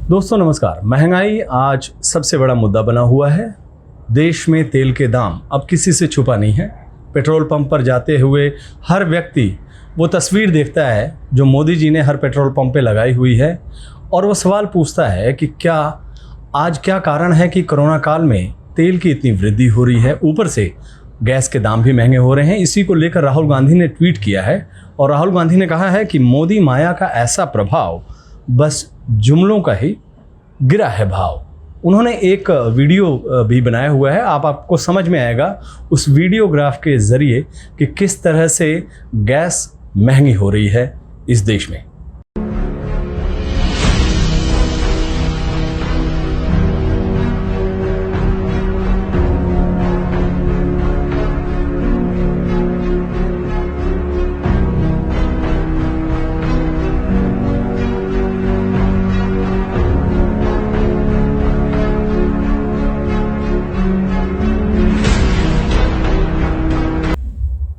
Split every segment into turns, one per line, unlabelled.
दोस्तों नमस्कार। महंगाई आज सबसे बड़ा मुद्दा बना हुआ है। देश में तेल के दाम अब किसी से छुपा नहीं है। पेट्रोल पंप पर जाते हुए हर व्यक्ति वो तस्वीर देखता है जो मोदी जी ने हर पेट्रोल पंप पे लगाई हुई है और वो सवाल पूछता है कि क्या कारण है कि कोरोना काल में तेल की इतनी वृद्धि हो रही है, ऊपर से गैस के दाम भी महंगे हो रहे हैं। इसी को लेकर राहुल गांधी ने ट्वीट किया है और राहुल गांधी ने कहा है कि मोदी माया का ऐसा प्रभाव, बस जुमलों का ही गिरा है भाव। उन्होंने एक वीडियो भी बनाया हुआ है, आपको समझ में आएगा उस वीडियोग्राफ के ज़रिए कि किस तरह से गैस महंगी हो रही है इस देश में।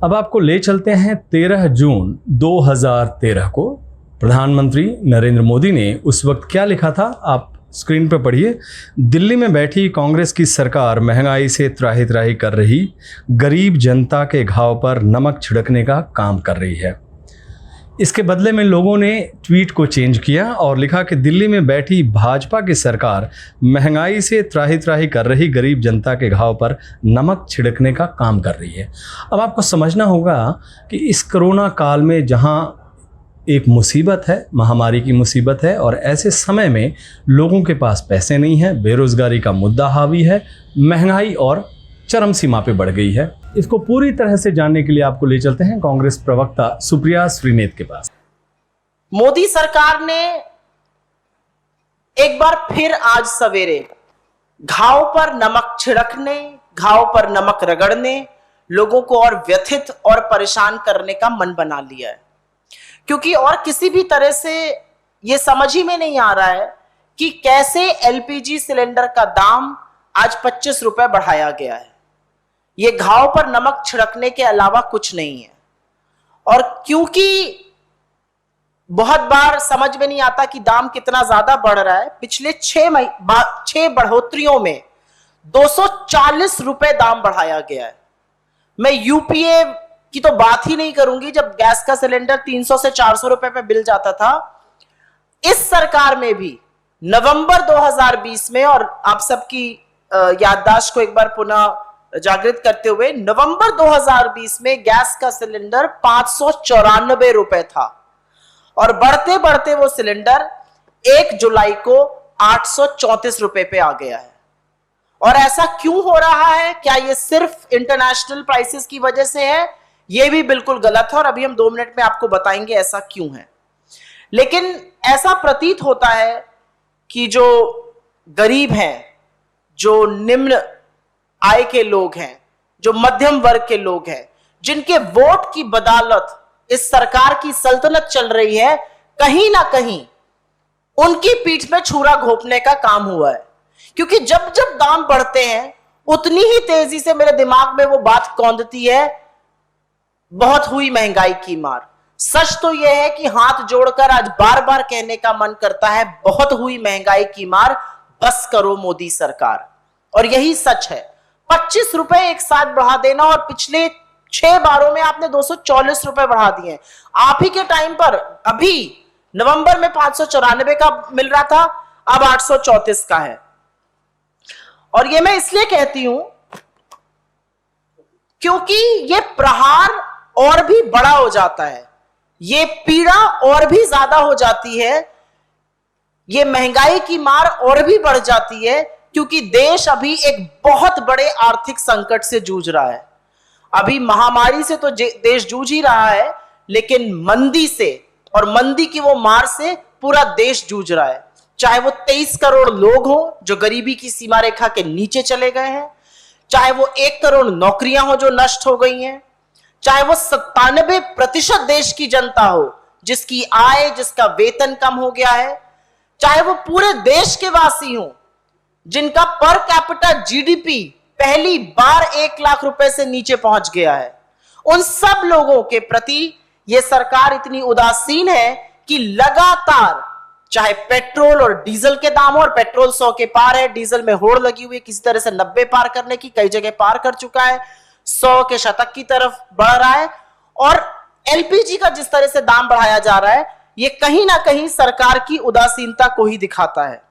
अब आपको ले चलते हैं 13 जून 2013 को। प्रधानमंत्री नरेंद्र मोदी ने उस वक्त क्या लिखा था, आप स्क्रीन पर पढ़िए। दिल्ली में बैठी कांग्रेस की सरकार महंगाई से त्राही त्राही कर रही, गरीब जनता के घाव पर नमक छिड़कने का काम कर रही है। इसके बदले में लोगों ने ट्वीट को चेंज किया और लिखा कि दिल्ली में बैठी भाजपा की सरकार महंगाई से त्राही त्राही कर रही, गरीब जनता के घाव पर नमक छिड़कने का काम कर रही है। अब आपको समझना होगा कि इस कोरोना काल में जहां एक मुसीबत है, महामारी की मुसीबत है, और ऐसे समय में लोगों के पास पैसे नहीं है, बेरोजगारी का मुद्दा हावी है, महंगाई और चरम सीमा पे बढ़ गई है। इसको पूरी तरह से जानने के लिए आपको ले चलते हैं कांग्रेस प्रवक्ता सुप्रिया श्रीनेत के पास।
मोदी सरकार ने एक बार फिर आज सवेरे घाव पर नमक छिड़कने, घाव पर नमक रगड़ने, लोगों को और व्यथित और परेशान करने का मन बना लिया है। क्योंकि और किसी भी तरह से यह समझ ही में नहीं आ रहा है कि कैसे एलपीजी सिलेंडर का दाम आज 25 रुपए बढ़ाया गया है। ये घाव पर नमक छिड़कने के अलावा कुछ नहीं है। और क्योंकि बहुत बार समझ में नहीं आता कि दाम कितना ज्यादा बढ़ रहा है, पिछले 6 बढ़ोतरियों में 240 रुपए दाम बढ़ाया गया है। मैं यूपीए की तो बात ही नहीं करूंगी, जब गैस का सिलेंडर 300 से 400 रुपए पे बिल जाता था। इस सरकार में भी नवंबर 2020 में, और आप सबकी याददाश्त को एक बार पुनः जागृत करते हुए, नवंबर 2020 में गैस का सिलेंडर 594 रुपए था और बढ़ते बढ़ते वो सिलेंडर 1 जुलाई को 834 रुपए पे आ गया है। और ऐसा क्यों हो रहा है? क्या ये सिर्फ इंटरनेशनल प्राइसेस की वजह से है? ये भी बिल्कुल गलत है और अभी हम 2 मिनट में आपको बताएंगे ऐसा क्यों है। लेकिन ऐसा प्रतीत होता है कि जो गरीब हैं, जो निम्न आय के लोग हैं, जो मध्यम वर्ग के लोग हैं, जिनके वोट की बदौलत इस सरकार की सल्तनत चल रही है, कहीं ना कहीं उनकी पीठ में छुरा घोंपने का काम हुआ है। क्योंकि जब जब दाम बढ़ते हैं उतनी ही तेजी से मेरे दिमाग में वो बात कौंधती है, बहुत हुई महंगाई की मार। सच तो यह है कि हाथ जोड़कर आज बार बार कहने का मन करता है, बहुत हुई महंगाई की मार, बस करो मोदी सरकार। और यही सच है। 25 रुपए एक साथ बढ़ा देना, और पिछले 6 बारों में आपने 240 रुपए बढ़ा दिए। आप ही के टाइम पर अभी नवंबर में 594 का मिल रहा था, अब 834 का है। और ये मैं इसलिए कहती हूं क्योंकि ये प्रहार और भी बड़ा हो जाता है, ये पीड़ा और भी ज्यादा हो जाती है, ये महंगाई की मार और भी बढ़ जाती है, क्योंकि देश अभी एक बहुत बड़े आर्थिक संकट से जूझ रहा है। अभी महामारी से तो देश जूझ ही रहा है, लेकिन मंदी से, और मंदी की वो मार से पूरा देश जूझ रहा है। चाहे वो 23 करोड़ लोग हो जो गरीबी की सीमा रेखा के नीचे चले गए हैं, चाहे वो 1 करोड़ नौकरियां हो जो नष्ट हो गई हैं, चाहे वो 97% देश की जनता हो जिसकी आय, जिसका वेतन कम हो गया है, चाहे वो पूरे देश के वासी हो जिनका पर कैपिटा जीडीपी पहली बार 1 लाख रुपए से नीचे पहुंच गया है। उन सब लोगों के प्रति यह सरकार इतनी उदासीन है कि लगातार चाहे पेट्रोल और डीजल के दाम हो, और पेट्रोल 100 के पार है, डीजल में होड़ लगी हुई है किसी तरह से 90 पार करने की, कई जगह पार कर चुका है, 100 के शतक की तरफ बढ़ रहा है। और एलपीजी का जिस तरह से दाम बढ़ाया जा रहा है, ये कहीं ना कहीं सरकार की उदासीनता को ही दिखाता है।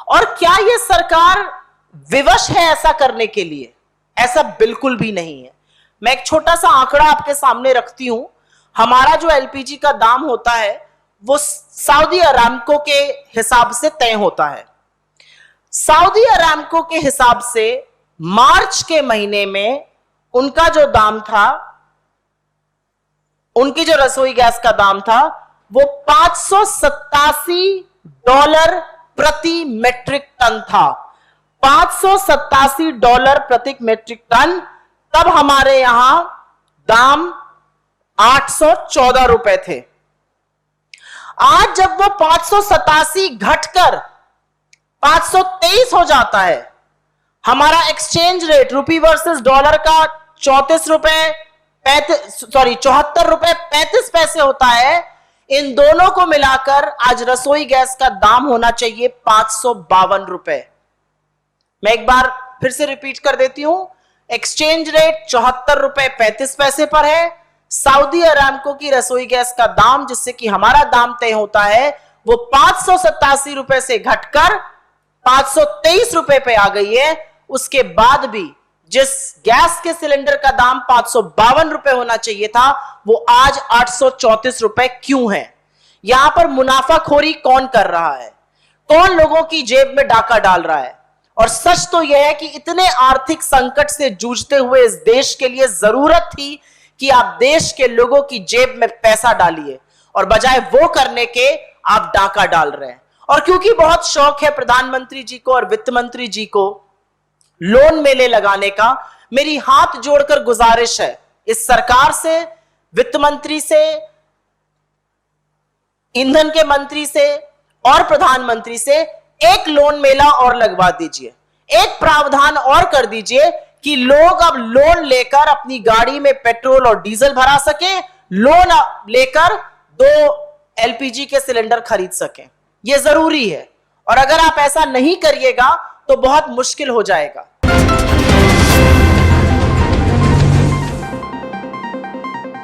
और क्या यह सरकार विवश है ऐसा करने के लिए? ऐसा बिल्कुल भी नहीं है। मैं एक छोटा सा आंकड़ा आपके सामने रखती हूं। हमारा जो एलपीजी का दाम होता है वो सऊदी अरामको के हिसाब से तय होता है। सऊदी अरामको के हिसाब से मार्च के महीने में उनका जो दाम था, उनकी जो रसोई गैस का दाम था, वो $587 प्रति मेट्रिक टन था। $587 प्रति मेट्रिक टन। तब हमारे यहां दाम 814 रुपए थे। आज जब वो 587 घटकर 523 हो जाता है, हमारा एक्सचेंज रेट रुपी वर्सेस डॉलर का 74 रुपए 35 पैसे होता है। इन दोनों को मिलाकर आज रसोई गैस का दाम होना चाहिए 552 रुपए। मैं एक बार फिर से रिपीट कर देती हूं, एक्सचेंज रेट 74 रुपए 35 पैसे पर है। सऊदी अरामको की रसोई गैस का दाम, जिससे कि हमारा दाम तय होता है, वो 587 रुपए से घटकर 523 रुपए पे आ गई है। उसके बाद भी जिस गैस के सिलेंडर का दाम 552 रुपए होना चाहिए था, वो आज 834 रुपए क्यों है? यहां पर मुनाफाखोरी कौन कर रहा है? कौन लोगों की जेब में डाका डाल रहा है? और सच तो यह है कि इतने आर्थिक संकट से जूझते हुए इस देश के लिए जरूरत थी कि आप देश के लोगों की जेब में पैसा डालिए, और बजाय वो करने के आप डाका डाल रहे हैं। और क्योंकि बहुत शौक है प्रधानमंत्री जी को और वित्त मंत्री जी को लोन मेले लगाने का, मेरी हाथ जोड़कर गुजारिश है इस सरकार से, वित्त मंत्री से, ईंधन के मंत्री से और प्रधानमंत्री से, एक लोन मेला और लगवा दीजिए, एक प्रावधान और कर दीजिए कि लोग अब लोन लेकर अपनी गाड़ी में पेट्रोल और डीजल भरा सके, लोन लेकर 2 एलपीजी के सिलेंडर खरीद सकें। यह जरूरी है। और अगर आप ऐसा नहीं करिएगा तो बहुत मुश्किल हो जाएगा।